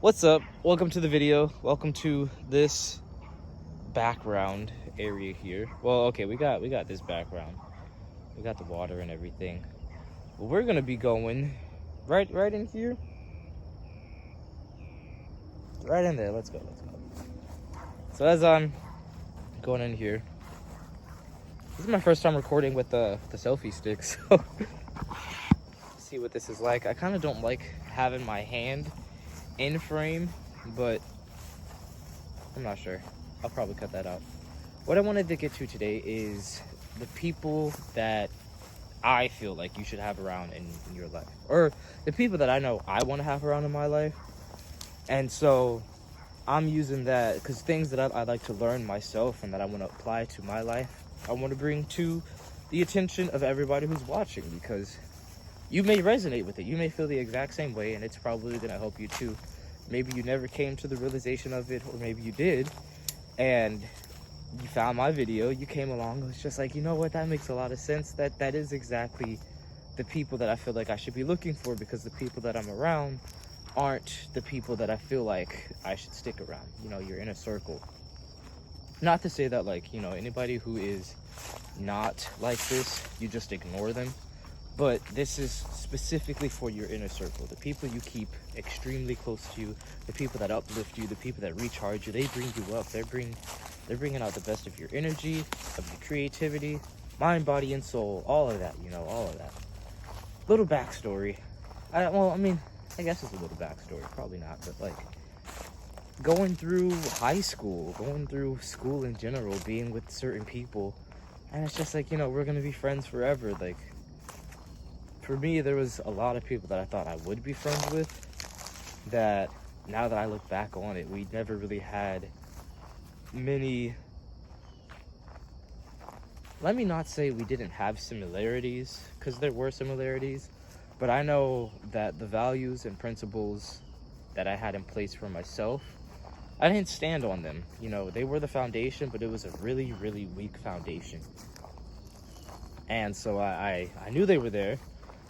What's up? Welcome to the video. Welcome to this background area here. Well, okay, we got this background. We got the water and everything. But we're gonna be going right in here. Right in there. Let's go. So as I'm going in here, this is my first time recording with the selfie stick, so see what this is like. I kind of don't like having my hand in frame, but I'm not sure. I'll probably cut that out. What I wanted to get to today is the people that I feel like you should have around in your life, or the people that I know I want to have around in my life. And so I'm using that because things that I like to learn myself and that I want to apply to my life, I want to bring to the attention of everybody who's watching, because you may resonate with it. You may feel the exact same way, and it's probably going to help you too. Maybe you never came to the realization of it, or maybe you did, and you found my video, you came along, it was just like, you know what, that makes a lot of sense. That is exactly the people that I feel like I should be looking for, because the people that I'm around aren't the people that I feel like I should stick around. You know, your inner circle. Not to say that, like, you know, anybody who is not like this, you just ignore them. But this is specifically for your inner circle. The people you keep extremely close to you, the people that uplift you, the people that recharge you, they bring you up. They're bringing out the best of your energy, of your creativity, mind, body, and soul. All of that, you know, all of that. Little backstory. I guess it's a little backstory, probably not, but like going through high school, going through school in general, being with certain people, and it's just like, you know, we're gonna be friends forever. Like, for me, there was a lot of people that I thought I would be friends with that, now that I look back on it, we never really had many, let me not say we didn't have similarities, because there were similarities. But I know that the values and principles that I had in place for myself, I didn't stand on them. You know, they were the foundation, but it was a really, really weak foundation. And so I knew they were there.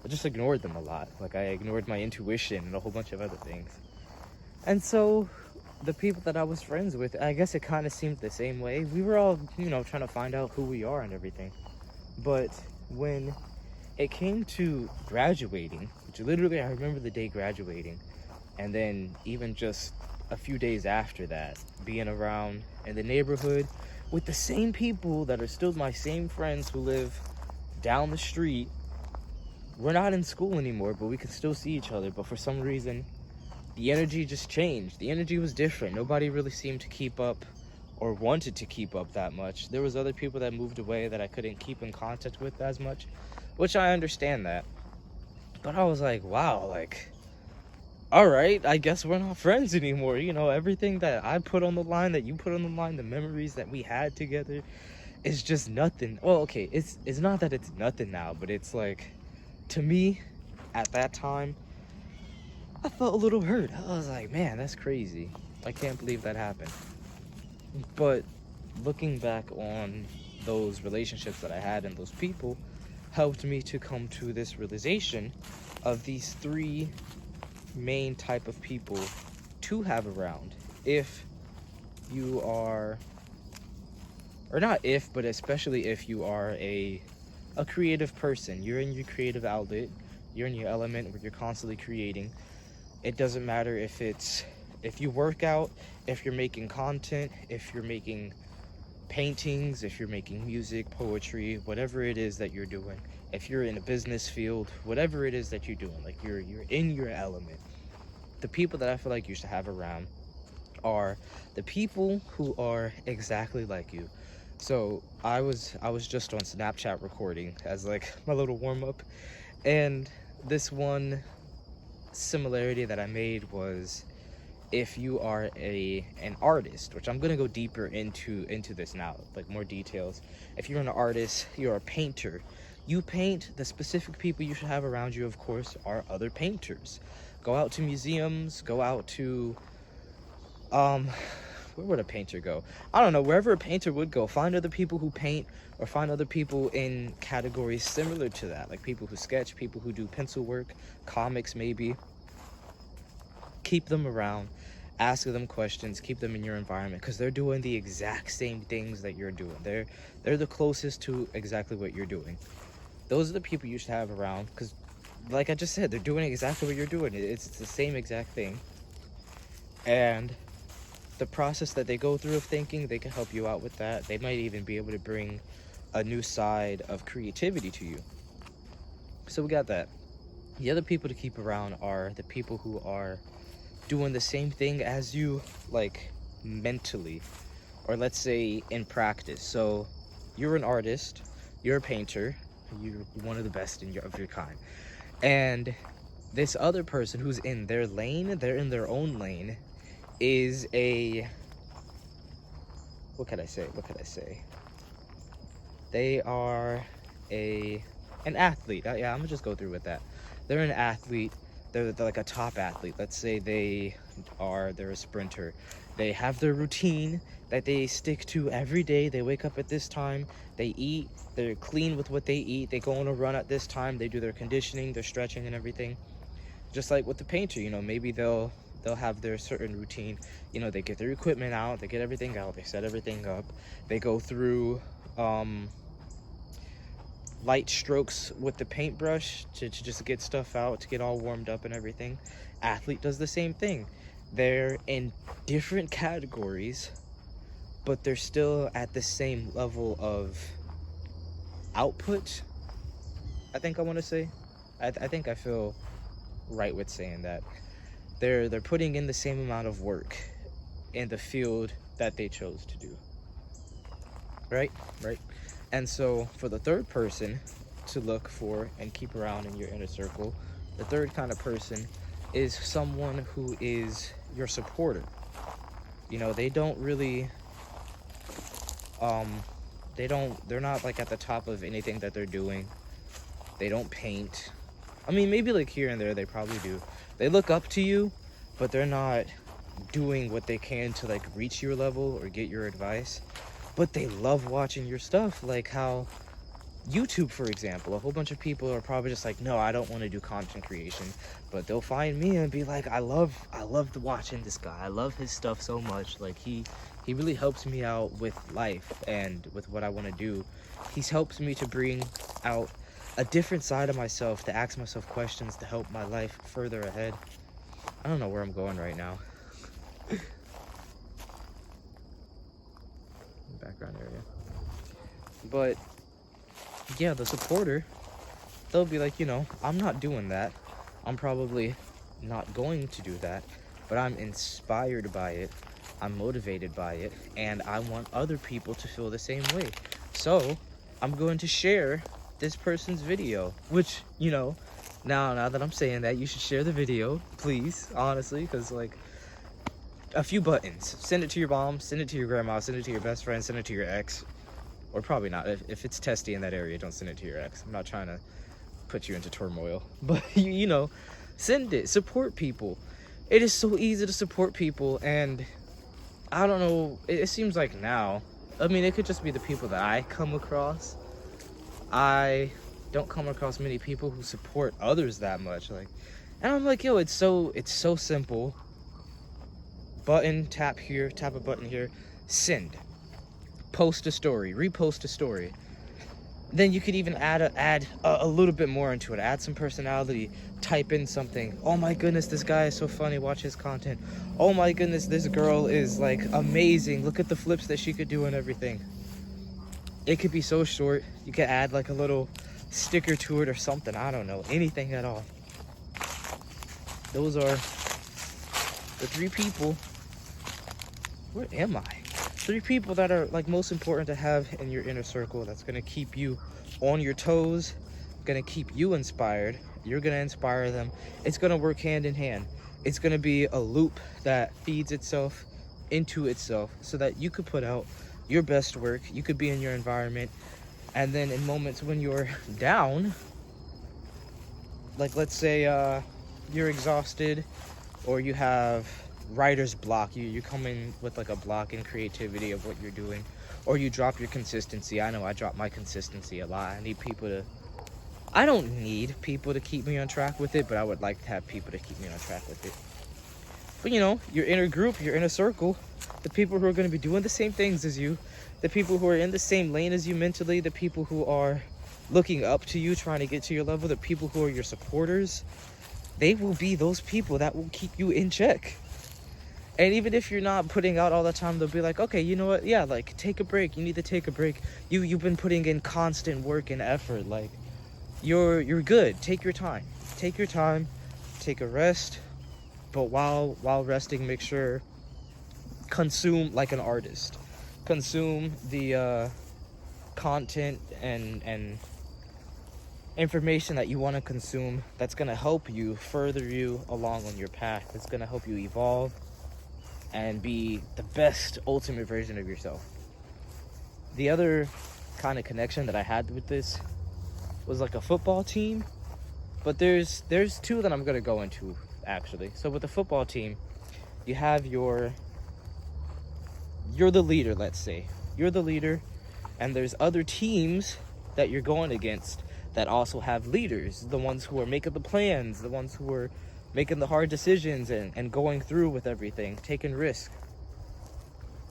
I just ignored them a lot. Like, I ignored my intuition and a whole bunch of other things. And so the people that I was friends with, I guess it kind of seemed the same way. We were all, you know, trying to find out who we are and everything. But when it came to graduating, which literally I remember the day graduating, and then even just a few days after that, being around in the neighborhood with the same people that are still my same friends who live down the street. We're not in school anymore, but we can still see each other. But for some reason, the energy just changed. The energy was different. Nobody really seemed to keep up or wanted to keep up that much. There was other people that moved away that I couldn't keep in contact with as much, which I understand that. But I was like, wow, like, all right, I guess we're not friends anymore. You know, everything that I put on the line, that you put on the line, the memories that we had together, is just nothing. Well, okay, it's not that it's nothing now, but it's like, to me, at that time, I felt a little hurt. I was like, man, that's crazy. I can't believe that happened. But looking back on those relationships that I had and those people helped me to come to this realization of these three main type of people to have around if you are, or not if, but especially if you are a creative person. You're in your creative outlet, you're in your element where you're constantly creating. It doesn't matter if you work out, if you're making content, if you're making paintings, if you're making music, poetry, whatever it is that you're doing, if you're in a business field, whatever it is that you're doing, like you're in your element. The people that I feel like you should have around are the people who are exactly like you. So I was just on Snapchat recording as like my little warm-up, and this one similarity that I made was, if you are an artist, which I'm gonna go deeper into this now, like more details. If you're an artist, you're a painter, you paint, the specific people you should have around you, of course, are other painters. Go out to museums, go out to where would a painter go? I don't know, wherever a painter would go. Find other people who paint, or find other people in categories similar to that, like people who sketch, people who do pencil work, comics maybe. keep them around, ask them questions, keep them in your environment, because they're doing the exact same things that you're doing. They're the closest to exactly what you're doing. Those are the people you should have around, because like I just said, they're doing exactly what you're doing. It's the same exact thing. And the process that they go through of thinking, they can help you out with that. They might even be able to bring a new side of creativity to you. So we got that. The other people to keep around are the people who are doing the same thing as you, like mentally, or let's say in practice. So you're an artist, you're a painter, you're one of the best of your kind, and this other person who's in their lane, they're in their own lane, is a, what could I say? They are an athlete. Yeah, I'm gonna just go through with that. They're an athlete. They're like a top athlete. Let's say they're a sprinter. They have their routine that they stick to every day. They wake up at this time, they eat, they're clean with what they eat, they go on a run at this time, they do their conditioning, their stretching and everything. Just like with the painter, you know, maybe they'll have their certain routine. You know, they get their equipment out, they get everything out, they set everything up, they go through light strokes with the paintbrush to just get stuff out, to get all warmed up and everything. Athlete does the same thing. They're in different categories, but they're still at the same level of output, I think I want to say. I think I feel right with saying that. They're putting in the same amount of work in the field that they chose to do. Right? And so for the third person to look for and keep around in your inner circle, the third kind of person is someone who is your supporter. You know, they don't really, they're not like at the top of anything that they're doing. They don't paint. I mean, maybe like here and there they probably do. They look up to you, but they're not doing what they can to like reach your level or get your advice. But they love watching your stuff, like how YouTube, for example, a whole bunch of people are probably just like, no, I don't want to do content creation, but they'll find me and be like, I loved watching this guy. I love his stuff so much. Like he really helps me out with life and with what I want to do. He's helped me to bring out a different side of myself, to ask myself questions, to help my life further ahead. I don't know where I'm going right now. Background area. But yeah, the supporter, they'll be like, you know, I'm not doing that. I'm probably not going to do that, but I'm inspired by it. I'm motivated by it, and I want other people to feel the same way. So I'm going to share this person's video, which, you know, now that I'm saying that, you should share the video, please, honestly, because like, a few buttons. Send it to your mom, send it to your grandma, send it to your best friend, send it to your ex. Or probably not. If it's testy in that area, don't send it to your ex. I'm not trying to put you into turmoil. But, you know, send it. Support people. It is so easy to support people. And I don't know. It seems like now, I mean, it could just be the people that I come across. I don't come across many people who support others that much. Like, and I'm like, yo, it's so simple. Button, tap here, tap a button here, send, post a story, repost a story. Then you could even add a little bit more into it, add some personality, type in something. Oh my goodness, this guy is so funny, watch his content. Oh my goodness, this girl is like amazing, look at the flips that she could do and everything. It could be so short. You could add like a little sticker to it or something, I don't know, anything at all. Those are the three people. Where am I? 3 people that are like most important to have in your inner circle, that's gonna keep you on your toes, gonna keep you inspired. You're gonna inspire them. It's gonna work hand in hand. It's gonna be a loop that feeds itself into itself, so that you could put out your best work. You could be in your environment, and then in moments when you're down, like let's say you're exhausted, or you have writer's block, you come in with like a block in creativity of what you're doing, or you drop your consistency. I know I drop my consistency a lot. I don't need people to keep me on track with it, but I would like to have people to keep me on track with it. But you know, your inner group, your inner circle, the people who are going to be doing the same things as you, the people who are in the same lane as you mentally, the people who are looking up to you, trying to get to your level, the people who are your supporters, they will be those people that will keep you in check. And even if you're not putting out all the time, they'll be like, okay, you know what? Yeah, like, take a break. You need to take a break. You've been putting in constant work and effort. Like, you're good. Take your time. Take your time. Take a rest. But while resting, make sure consume like an artist. Consume the content and information that you want to consume that's going to help you further you along on your path. It's going to help you evolve and be the best ultimate version of yourself. The other kind of connection that I had with this was like a football team, but there's two that I'm going to go into actually. So with the football team, you have you're the leader, let's say. You're the leader, and there's other teams that you're going against that also have leaders, the ones who are making the plans, the ones who are making the hard decisions and going through with everything, taking risks.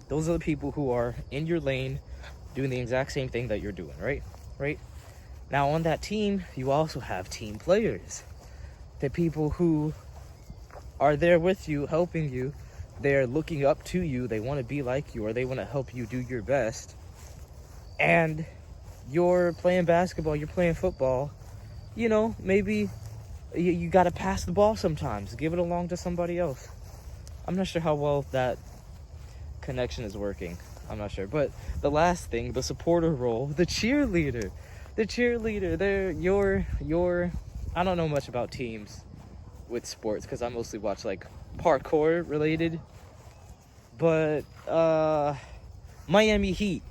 Those are the people who are in your lane doing the exact same thing that you're doing, right? Now on that team, you also have team players. The people who are there with you, helping you. They're looking up to you. They want to be like you, or they want to help you do your best. And you're playing basketball, you're playing football. You know, maybe you got to pass the ball sometimes. Give it along to somebody else. I'm not sure how well that connection is working. I'm not sure. But the last thing, the supporter role, the cheerleader. They're your I don't know much about teams with sports because I mostly watch like parkour related. But Miami Heat.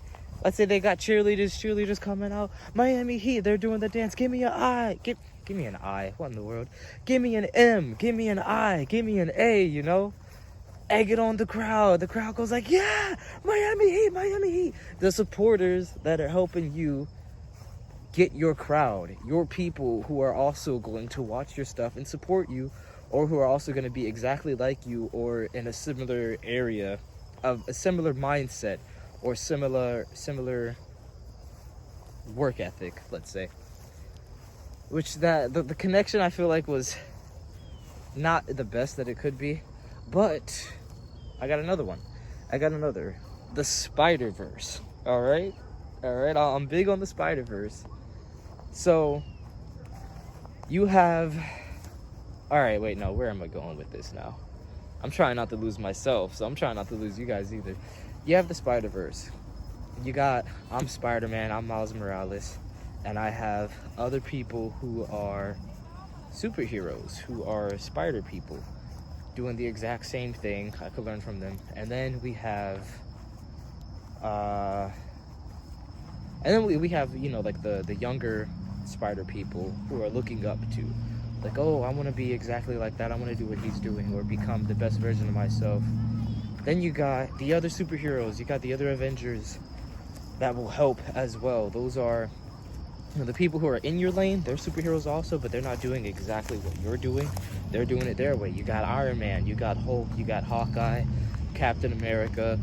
Let's say they got cheerleaders coming out. Miami Heat, they're doing the dance. Give me an I. Give me an I. What in the world? Give me an M. Give me an I. Give me an A, you know? Egg it on the crowd. The crowd goes like, yeah, Miami Heat, Miami Heat. The supporters that are helping you get your crowd, your people who are also going to watch your stuff and support you, or who are also going to be exactly like you or in a similar area of a similar mindset or similar work ethic, let's say. Which the connection I feel like was not the best that it could be, but I got another one. The Spider-Verse. All right. I'm big on the Spider-Verse. So you have. All right. Wait. No. Where am I going with this now? I'm trying not to lose myself, so I'm trying not to lose you guys either. You have the Spider-Verse. I'm Spider-Man. I'm Miles Morales. And I have other people who are superheroes, who are spider people, doing the exact same thing. I could learn from them. And then we have, we have, you know, like the younger spider people who are looking up to, like, oh, I want to be exactly like that. I want to do what he's doing or become the best version of myself. Then you got the other superheroes. You got the other Avengers that will help as well. Those are, you know, the people who are in your lane. They're superheroes also, but they're not doing exactly what you're doing. They're doing it their way. You got Iron Man, you got Hulk, you got Hawkeye, Captain America,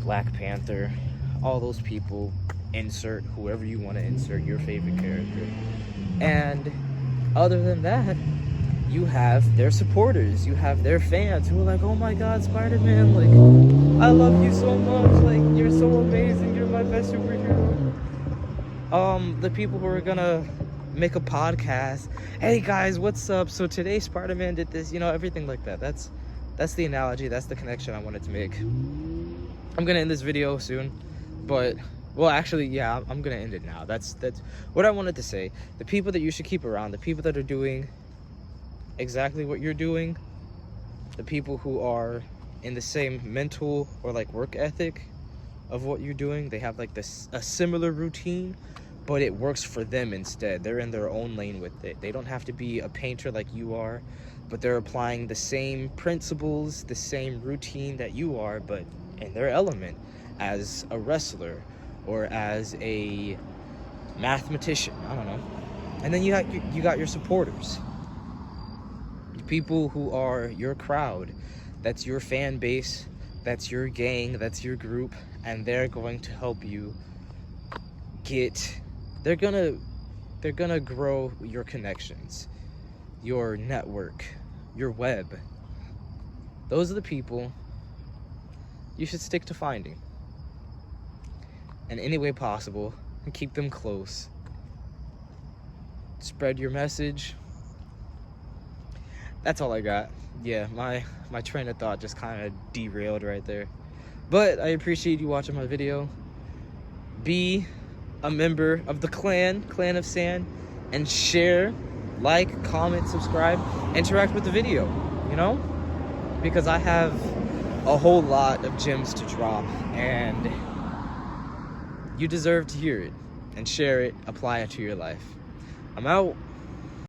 Black Panther, all those people. Insert whoever you want to insert, your favorite character. And other than that, you have their supporters, you have their fans who are like, oh my god, Spider-Man, like, I love you so much, like, you're so amazing, you're my best superhero. The people who are gonna make a podcast, hey guys, what's up, so today Spider-Man did this, you know, everything like that. That's the analogy, that's the connection I wanted to make. I'm gonna end this video soon, but, well, actually, yeah, I'm gonna end it now. That's what I wanted to say. The people that you should keep around, the people that are doing exactly what you're doing, the people who are in the same mental or like work ethic of what you're doing. They have like a similar routine, but it works for them instead. They're in their own lane with it. They don't have to be a painter like you are, but they're applying the same principles, the same routine that you are, but in their element, as a wrestler or as a mathematician, I don't know. And then you got your supporters, people who are your crowd, That's your fan base, that's your gang, that's your group, and they're going to help you they're gonna grow your connections, your network, your web. Those are the people you should stick to finding in any way possible, and keep them close. Spread your message. That's all I got. Yeah, my train of thought just kind of derailed right there. But I appreciate you watching my video. Be a member of the clan of Sand, and share, like, comment, subscribe, interact with the video, you know? Because I have a whole lot of gems to drop, and you deserve to hear it and share it, apply it to your life. I'm out.